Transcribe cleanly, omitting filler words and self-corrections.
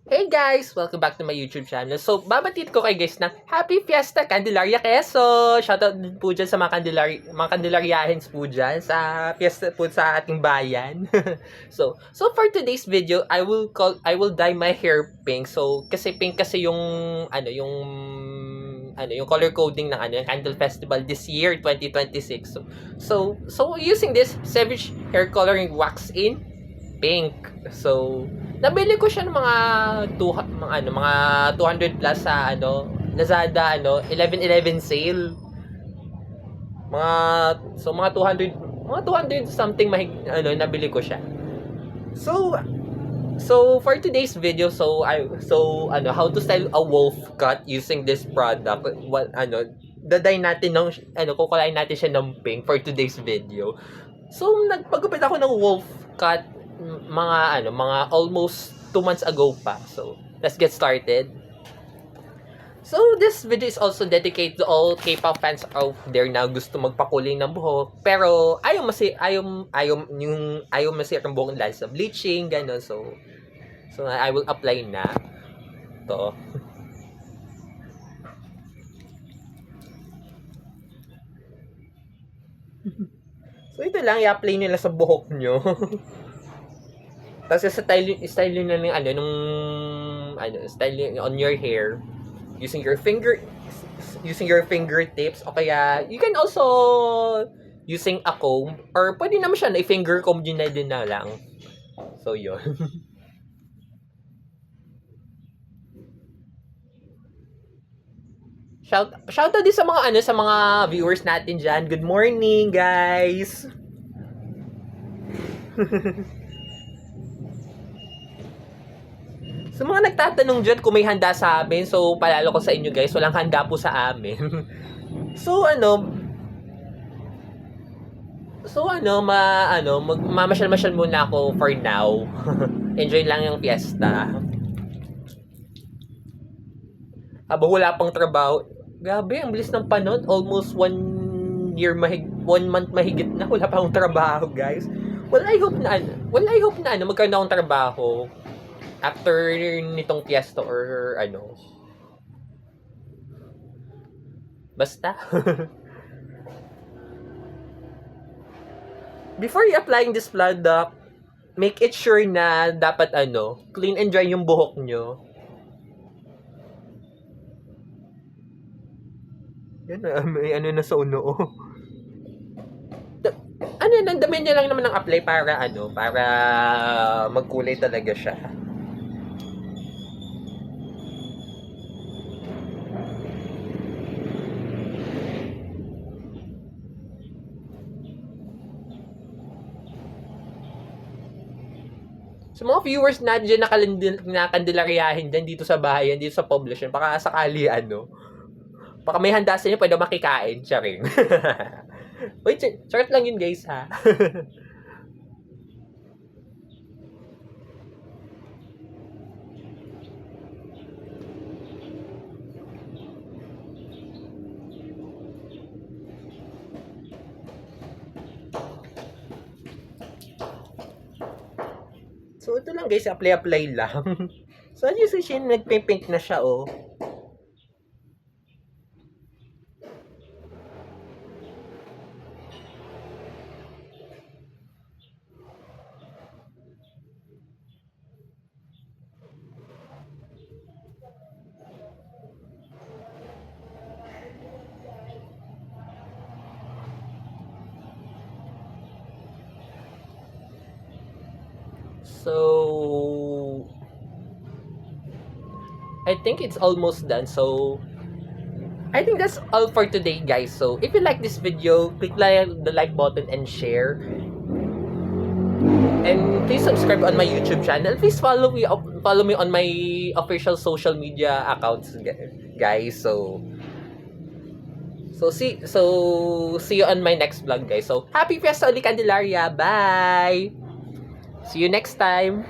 Hey guys! Welcome back to my YouTube channel. So, babatid ko kay guys ng Happy Fiesta Candelaria Quezon! Shoutout din po dyan sa mga Candelariahens po dyan sa fiesta po sa ating bayan. so for today's video, I will dye my hair pink. So, kasi pink kasi yung color coding ng yung Candle Festival this year 2026. So using this Savage hair coloring wax in pink. So, nabili ko siya ng mga 200 plus sa Lazada 11/11 sale. Mga 200 something nabili ko siya. So for today's video, how to style a wolf cut using this product. Daday natin kukulayin natin siya ng pink for today's video. So nagpagupit ako ng wolf cut mga almost 2 months ago pa. So, let's get started. So, this video is also dedicated to all K-pop fans out there na gusto magpakulay ng buhok. Pero, ayaw masira ang buhok dahil sa bleaching, gano'n. So, I will apply na to. So, ito lang, i-apply nyo lang sa buhok nyo. Tapos style yun na style on your hair using your fingertips, o kaya you can also using a comb, or pwede naman siya na finger comb din na lang. So yun. Shout out din sa mga viewers natin diyan. Good morning, guys. Sa mga nagtatanong dyan kung may handa sa amin, so palalo ko sa inyo guys, walang handa po sa amin. Mamasyal-masyal muna ako for now. Enjoy lang yung fiesta. Habang wala pang trabaho, grabe, ang bilis ng panahon. Almost 1 month mahigit na, wala pa akong trabaho, guys. Well, I hope na magkaroon akong trabaho after nitong fiesta or basta. Before you applying this product, make it sure na dapat clean and dry yung buhok nyo. Yan na, may na sa uno. Nandamin niya lang naman ng apply para magkulay talaga siya. Sa mga viewers na dyan nakandilaryahin dyan dito sa bahay, dito sa poblasyon, baka sakali baka may handa sa inyo, pwede makikain, charing. Wait, charot lang yun guys ha. So, ito lang guys, apply lang. So, as you see, nagpink na siya, oh. So, I think it's almost done. So, I think that's all for today, guys. So, if you like this video, click the like button and share. And please subscribe on my YouTube channel. Please follow me on my official social media accounts, guys. So see you on my next vlog, guys. So, happy Fiesta ulit, Candelaria. Bye! See you next time.